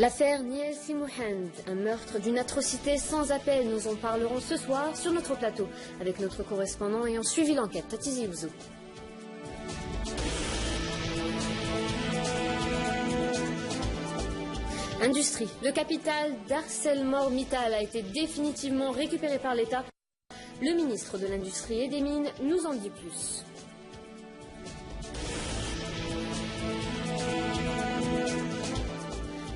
L'affaire Nihel Simouhand, un meurtre d'une atrocité sans appel. Nous en parlerons ce soir sur notre plateau avec notre correspondant ayant suivi l'enquête, Tizi Ouzou. Industrie. Le capital d'ArcelorMittal a été définitivement récupéré par l'État. Le ministre de l'Industrie et des Mines nous en dit plus.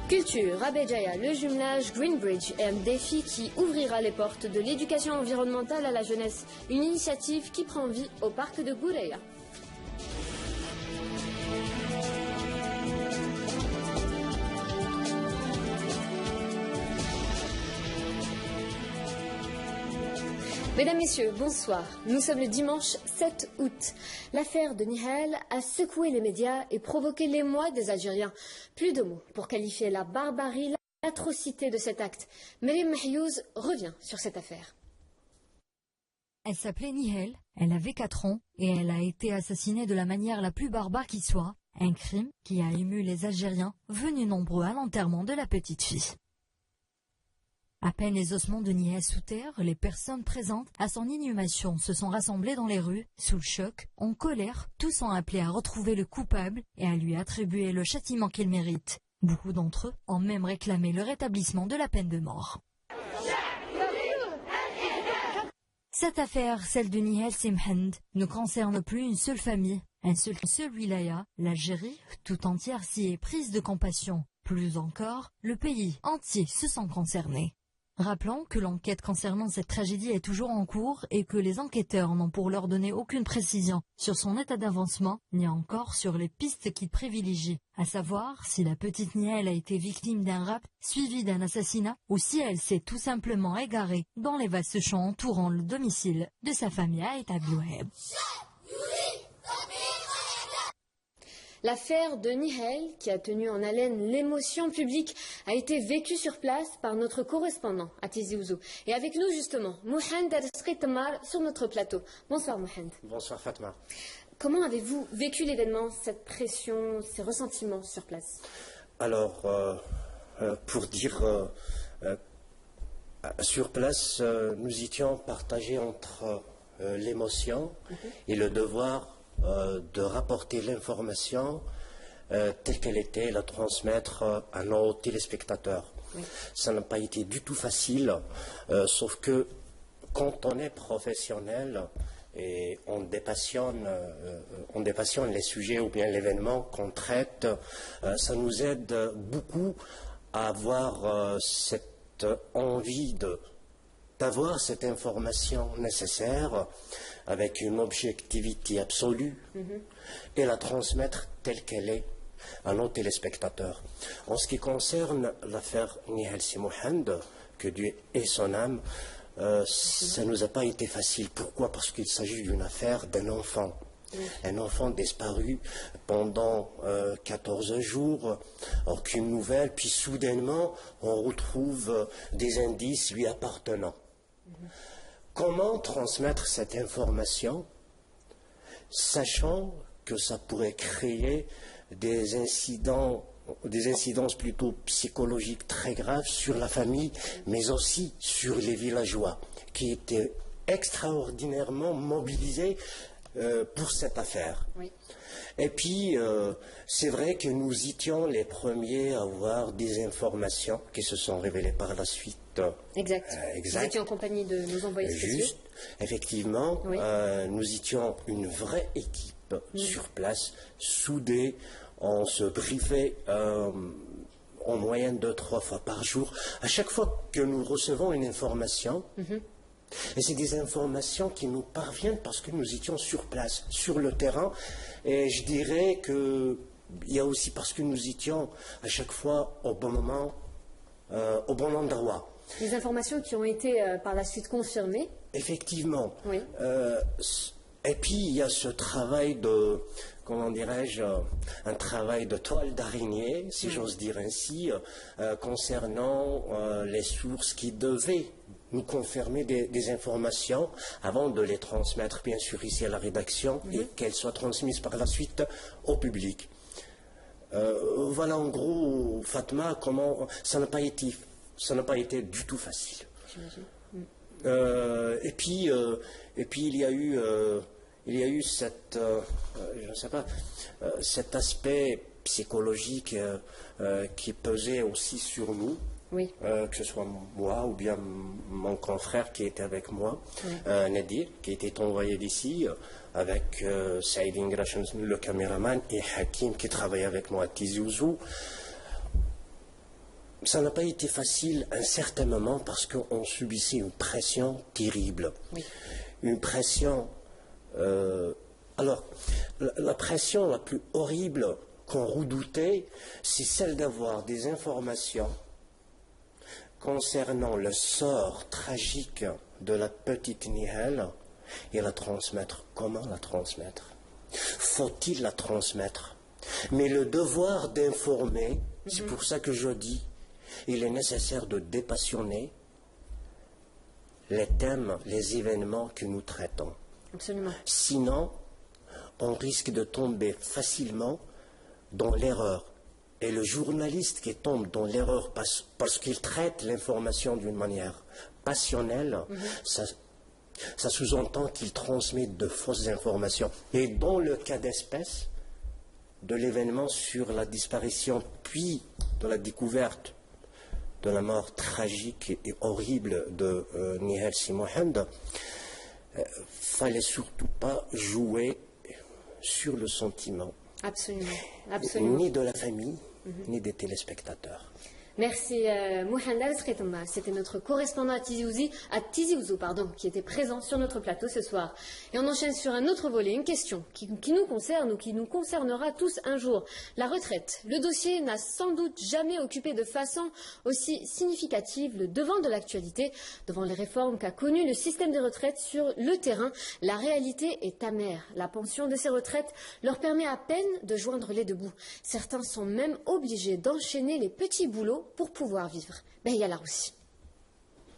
Culture, Abedjaya, le jumelage Greenbridge est un défi qui ouvrira les portes de l'éducation environnementale à la jeunesse. Une initiative qui prend vie au parc de Goureya. Mesdames, Messieurs, bonsoir. Nous sommes le dimanche 7 août. L'affaire de Nihel a secoué les médias et provoqué l'émoi des Algériens. Plus de mots pour qualifier la barbarie, l'atrocité de cet acte. Meriem Mahiouz revient sur cette affaire. Elle s'appelait Nihel, elle avait 4 ans et elle a été assassinée de la manière la plus barbare qui soit. Un crime qui a ému les Algériens, venus nombreux à l'enterrement de la petite fille. À peine les ossements de Nihel sous terre, les personnes présentes à son inhumation se sont rassemblées dans les rues, sous le choc, en colère, tous ont appelé à retrouver le coupable et à lui attribuer le châtiment qu'il mérite. Beaucoup d'entre eux ont même réclamé le rétablissement de la peine de mort. Cette affaire, celle de Nihel Simouhand, ne concerne plus une seule famille, un seul wilaya. L'Algérie tout entière s'y est prise de compassion. Plus encore, le pays entier se sent concerné. Rappelons que l'enquête concernant cette tragédie est toujours en cours et que les enquêteurs n'ont pour leur donner aucune précision sur son état d'avancement, ni encore sur les pistes qu'ils privilégient, à savoir si la petite Nihel a été victime d'un rapt suivi d'un assassinat ou si elle s'est tout simplement égarée dans les vastes champs entourant le domicile de sa famille à Etabloueb. L'affaire de Nihel, qui a tenu en haleine l'émotion publique, a été vécue sur place par notre correspondant à Tizi Ouzou. Et avec nous justement, Mohand Tamar sur notre plateau. Bonsoir Mohand. Bonsoir Fatma. Comment avez-vous vécu l'événement, cette pression, ces ressentiments sur place? Alors, pour dire, sur place, nous étions partagés entre l'émotion et le devoir de rapporter l'information telle qu'elle était, la transmettre à nos téléspectateurs. Oui. Ça n'a pas été du tout facile, sauf que quand on est professionnel et on dépassionne les sujets ou bien l'événement qu'on traite, ça nous aide beaucoup à avoir cette envie d'avoir cette information nécessaire avec une objectivité absolue et la transmettre telle qu'elle est à nos téléspectateurs. En ce qui concerne l'affaire Nihel Simouhand, que Dieu ait son âme, ça ne nous a pas été facile. Pourquoi? Parce qu'il s'agit d'une affaire d'un enfant. Un enfant disparu pendant 14 jours, aucune nouvelle, puis soudainement on retrouve des indices lui appartenant. Comment transmettre cette information, sachant que ça pourrait créer des incidences plutôt psychologiques très graves sur la famille, mais aussi sur les villageois, qui étaient extraordinairement mobilisés pour cette affaire. Oui. Et puis, c'est vrai que nous étions les premiers à avoir des informations qui se sont révélées par la suite. Exact. Vous étiez en compagnie de nos envoyés spéciaux. Juste, effectivement, oui. Nous étions une vraie équipe sur place, soudée, on se briefait en moyenne 2-3 fois par jour. À chaque fois que nous recevons une information, et c'est des informations qui nous parviennent parce que nous étions sur place, sur le terrain. Et je dirais qu'il y a aussi parce que nous étions à chaque fois au bon moment, au bon endroit. Les informations qui ont été par la suite confirmées. Effectivement. Oui. Et puis il y a ce travail de, comment dirais-je, un travail de toile d'araignée, si j'ose dire ainsi, concernant les sources qui devaient nous confirmer des informations avant de les transmettre, bien sûr, ici à la rédaction et qu'elles soient transmises par la suite au public. Voilà en gros, Fatma, comment ça n'a pas été du tout facile. Et puis il y a eu je ne sais pas, cet aspect psychologique qui pesait aussi sur nous. Oui. Que ce soit moi ou bien mon confrère qui était avec moi, Oui. Nadir, qui était envoyé d'ici, avec Saïd Ingrashan, le caméraman, et Hakim qui travaillait avec moi à Tizi Ouzou. Ça n'a pas été facile à un certain moment parce qu'on subissait une pression terrible. Oui. Une pression... alors, la pression la plus horrible qu'on redoutait, c'est celle d'avoir des informations concernant le sort tragique de la petite Nihal et la transmettre. Comment la transmettre? Faut-il la transmettre? Mais le devoir d'informer, c'est pour ça que je dis, il est nécessaire de dépassionner les thèmes, les événements que nous traitons. Absolument. Sinon, on risque de tomber facilement dans l'erreur. Et le journaliste qui tombe dans l'erreur parce qu'il traite l'information d'une manière passionnelle, ça sous-entend qu'il transmet de fausses informations. Et dans le cas d'espèce, de l'événement sur la disparition, puis de la découverte de la mort tragique et horrible de Nihal Si Mohamed, fallait surtout pas jouer sur le sentiment. Absolument. Absolument. Ni de la famille, ni des téléspectateurs. Merci Mouhanda Sretoma. C'était notre correspondant à Tizi Ouzou, qui était présent sur notre plateau ce soir. Et on enchaîne sur un autre volet, une question qui nous concerne ou qui nous concernera tous un jour. La retraite. Le dossier n'a sans doute jamais occupé de façon aussi significative le devant de l'actualité. Devant les réformes qu'a connues le système des retraites sur le terrain, la réalité est amère. La pension de ces retraites leur permet à peine de joindre les deux bouts. Certains sont même obligés d'enchaîner les petits boulots pour pouvoir vivre. Yala Roussi.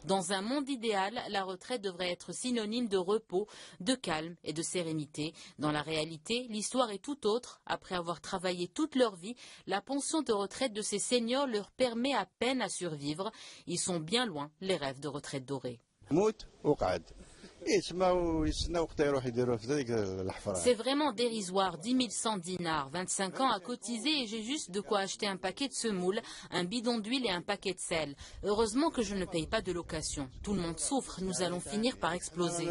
Dans un monde idéal, la retraite devrait être synonyme de repos, de calme et de sérénité. Dans la réalité, l'histoire est tout autre. Après avoir travaillé toute leur vie, la pension de retraite de ces seniors leur permet à peine à survivre. Ils sont bien loin les rêves de retraite dorée. C'est vraiment dérisoire, 10 100 dinars, 25 ans à cotiser et j'ai juste de quoi acheter un paquet de semoule, un bidon d'huile et un paquet de sel. Heureusement que je ne paye pas de location. Tout le monde souffre, nous allons finir par exploser.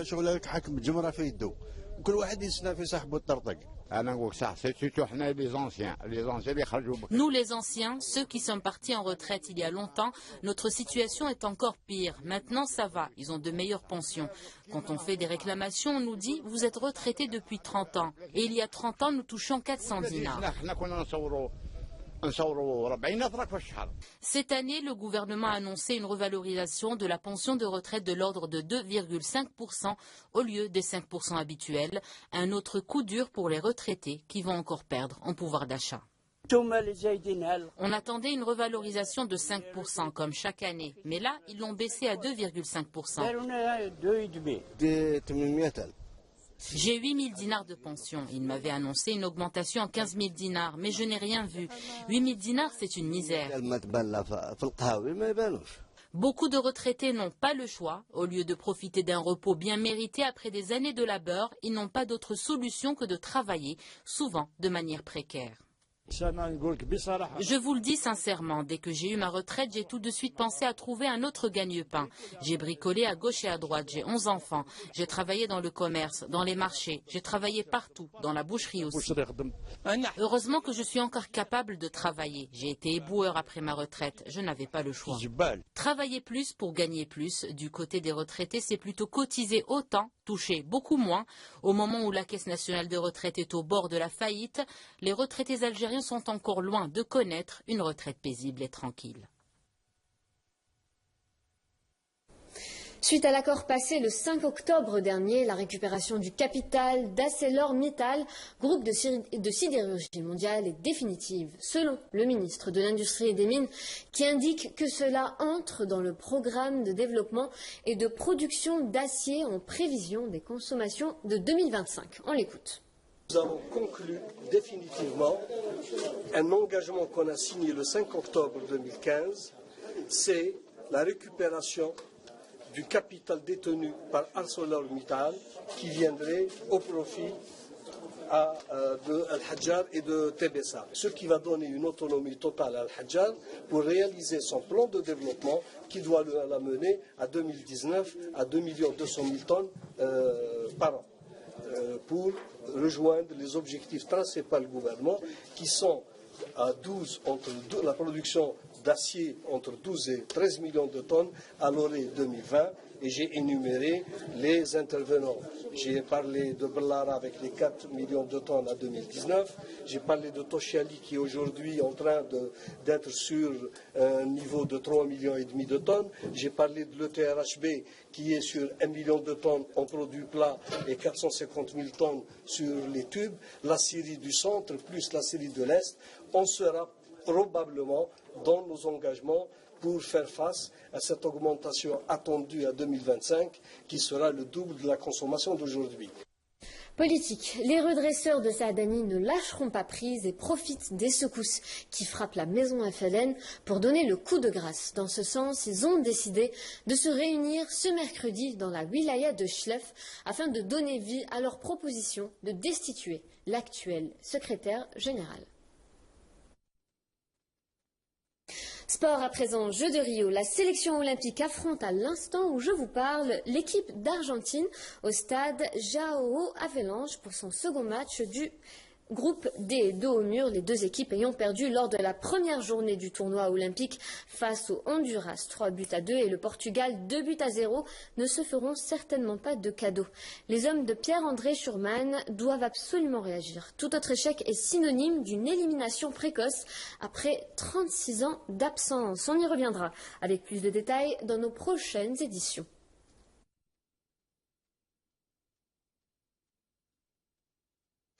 Nous les anciens, ceux qui sont partis en retraite il y a longtemps, notre situation est encore pire. Maintenant ça va, ils ont de meilleures pensions. Quand on fait des réclamations, on nous dit vous êtes retraités depuis 30 ans. Et il y a 30 ans, nous touchions 400 dinars. Cette année, le gouvernement a annoncé une revalorisation de la pension de retraite de l'ordre de 2,5% au lieu des 5% habituels. Un autre coup dur pour les retraités qui vont encore perdre en pouvoir d'achat. On attendait une revalorisation de 5% comme chaque année, mais là, ils l'ont baissé à 2,5%. J'ai 8 000 dinars de pension. Ils m'avaient annoncé une augmentation en 15 000 dinars, mais je n'ai rien vu. 8 000 dinars, c'est une misère. Beaucoup de retraités n'ont pas le choix. Au lieu de profiter d'un repos bien mérité après des années de labeur, ils n'ont pas d'autre solution que de travailler, souvent de manière précaire. Je vous le dis sincèrement, dès que j'ai eu ma retraite, j'ai tout de suite pensé à trouver un autre gagne-pain. J'ai bricolé à gauche et à droite, j'ai 11 enfants, j'ai travaillé dans le commerce, dans les marchés, j'ai travaillé partout, dans la boucherie aussi. Heureusement que je suis encore capable de travailler. J'ai été éboueur après ma retraite, je n'avais pas le choix. Travailler plus pour gagner plus, du côté des retraités, c'est plutôt cotiser autant, toucher beaucoup moins. Au moment où la Caisse nationale de retraite est au bord de la faillite, les retraités algériens sont encore loin de connaître une retraite paisible et tranquille. Suite à l'accord passé le 5 octobre dernier, la récupération du capital d'ArcelorMittal, groupe de sidérurgie mondiale, est définitive, selon le ministre de l'Industrie et des Mines, qui indique que cela entre dans le programme de développement et de production d'acier en prévision des consommations de 2025. On l'écoute. Nous avons conclu définitivement un engagement qu'on a signé le 5 octobre 2015, c'est la récupération du capital détenu par ArcelorMittal qui viendrait au profit de Al-Hajjar et de TBSA, ce qui va donner une autonomie totale à Al-Hajjar pour réaliser son plan de développement qui doit l'amener à 2019 à 2 200 000 tonnes par an pour rejoindre les objectifs tracés par le gouvernement qui sont à 12 entre la production d'acier entre 12 et 13 millions de tonnes à l'orée 2020 et j'ai énuméré les intervenants. J'ai parlé de Bellara avec les 4 millions de tonnes à 2019, j'ai parlé de Toshiali qui est aujourd'hui en train d'être sur un niveau de 3,5 millions de tonnes, j'ai parlé de l'ETRHB qui est sur 1 million de tonnes en produits plats et 450 000 tonnes sur les tubes, la Syrie du centre plus la Syrie de l'Est, on sera probablement dans nos engagements pour faire face à cette augmentation attendue à 2025 qui sera le double de la consommation d'aujourd'hui. Politique. Les redresseurs de Saadani ne lâcheront pas prise et profitent des secousses qui frappent la maison FLN pour donner le coup de grâce. Dans ce sens, ils ont décidé de se réunir ce mercredi dans la wilaya de Chlef afin de donner vie à leur proposition de destituer l'actuel secrétaire général. Sport à présent, Jeux de Rio. La sélection olympique affronte à l'instant où je vous parle l'équipe d'Argentine au stade João Havelange pour son second match du groupe D, dos au mur, les deux équipes ayant perdu lors de la première journée du tournoi olympique face au Honduras 3-2 et le Portugal 2-0 ne se feront certainement pas de cadeaux. Les hommes de Pierre-André Schurman doivent absolument réagir. Tout autre échec est synonyme d'une élimination précoce après 36 ans d'absence. On y reviendra avec plus de détails dans nos prochaines éditions.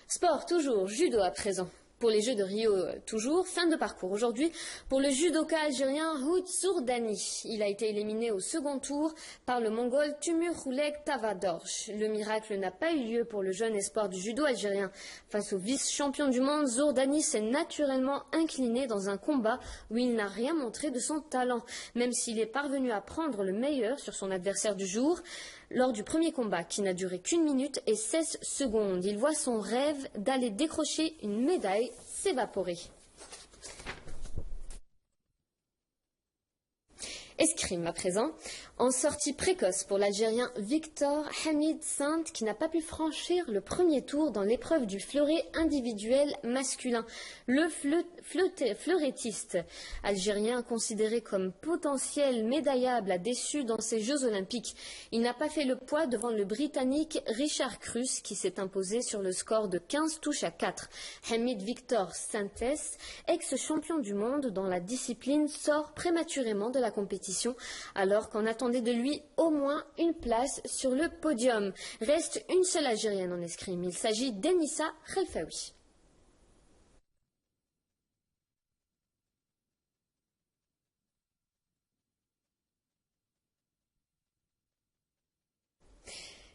Sport toujours, judo à présent. Pour les Jeux de Rio, toujours, fin de parcours aujourd'hui pour le judoka algérien Hout Zourdani. Il a été éliminé au second tour par le Mongol Timurkhulek Tavadorj. Le miracle n'a pas eu lieu pour le jeune espoir du judo algérien. Face au vice-champion du monde, Zourdani s'est naturellement incliné dans un combat où il n'a rien montré de son talent, même s'il est parvenu à prendre le meilleur sur son adversaire du jour. Lors du premier combat, qui n'a duré qu'1 minute et 16 secondes, il voit son rêve d'aller décrocher une médaille s'évaporer. Escrime à présent, en sortie précoce pour l'Algérien Victor Hamid Saint qui n'a pas pu franchir le premier tour dans l'épreuve du fleuret individuel masculin. Le fleurettiste algérien considéré comme potentiel médaillable a déçu dans ces Jeux olympiques. Il n'a pas fait le poids devant le Britannique Richard Cruz qui s'est imposé sur le score de 15 touches à 4. Hamid Victor Saintes, ex-champion du monde dans la discipline, sort prématurément de la compétition alors qu'on attendait de lui au moins une place sur le podium. Reste une seule Algérienne en escrime, il s'agit d'Enissa Khelfaoui.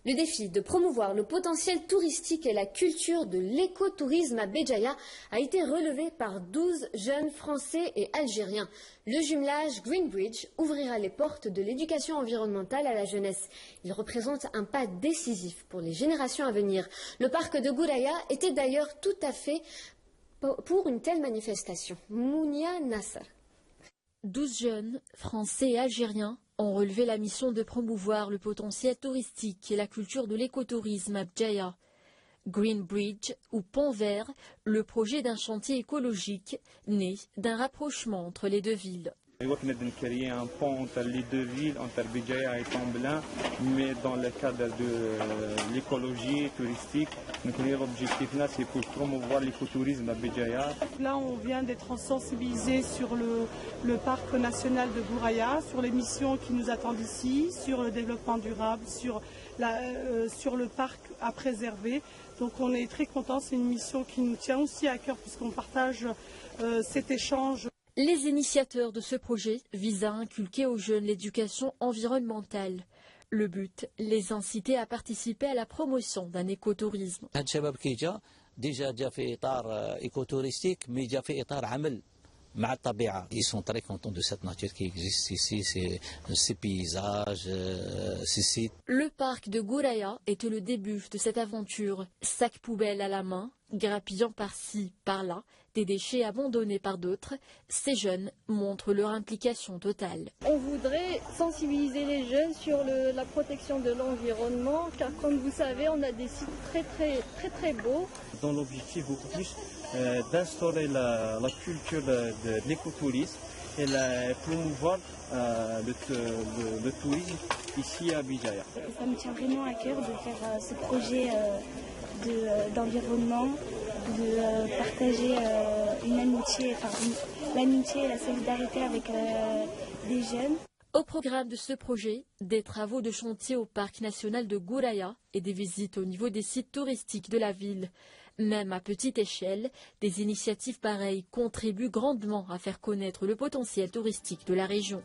Le défi de promouvoir le potentiel touristique et la culture de l'écotourisme à Béjaïa a été relevé par 12 jeunes Français et Algériens. Le jumelage Greenbridge ouvrira les portes de l'éducation environnementale à la jeunesse. Il représente un pas décisif pour les générations à venir. Le parc de Gouraya était d'ailleurs tout à fait pour une telle manifestation. Mounia Nasser. 12 jeunes, Français et Algériens, ont relevé la mission de promouvoir le potentiel touristique et la culture de l'écotourisme à Béjaïa. Greenbridge, ou Pont Vert, le projet d'un chantier écologique né d'un rapprochement entre les deux villes. On a créé un pont entre les deux villes, entre Béjaïa et Tomblain, mais dans le cadre de l'écologie touristique. Donc l'objectif là, c'est pour promouvoir l'écotourisme à Béjaïa. Là, on vient d'être sensibilisés sur le parc national de Gouraya, sur les missions qui nous attendent ici, sur le développement durable, sur le parc à préserver. Donc on est très contents, c'est une mission qui nous tient aussi à cœur puisqu'on partage cet échange. Les initiateurs de ce projet visent à inculquer aux jeunes l'éducation environnementale. Le but, les inciter à participer à la promotion d'un écotourisme. déjà في إطار écotouristique, mais déjà في إطار عمل مع الطبيعة. Ils sont très contents de cette nature qui existe ici, ces paysages, ces sites. Le parc de Gouraya était le début de cette aventure. Sac poubelle à la main, grappillant par-ci, par-là, des déchets abandonnés par d'autres, ces jeunes montrent leur implication totale. On voudrait sensibiliser les jeunes sur la protection de l'environnement, car comme vous savez, on a des sites très beaux. Dans l'objectif beaucoup plus d'instaurer la culture de l'écotourisme et promouvoir le tourisme ici à Bijaya. Ça me tient vraiment à cœur de faire ce projet d'environnement, de partager une amitié, l'amitié et la solidarité avec des jeunes. Au programme de ce projet, des travaux de chantier au parc national de Gouraya et des visites au niveau des sites touristiques de la ville. Même à petite échelle, des initiatives pareilles contribuent grandement à faire connaître le potentiel touristique de la région.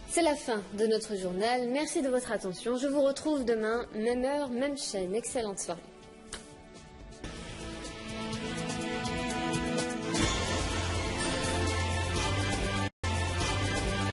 C'est la fin de notre journal. Merci de votre attention. Je vous retrouve demain, même heure, même chaîne. Excellente soirée.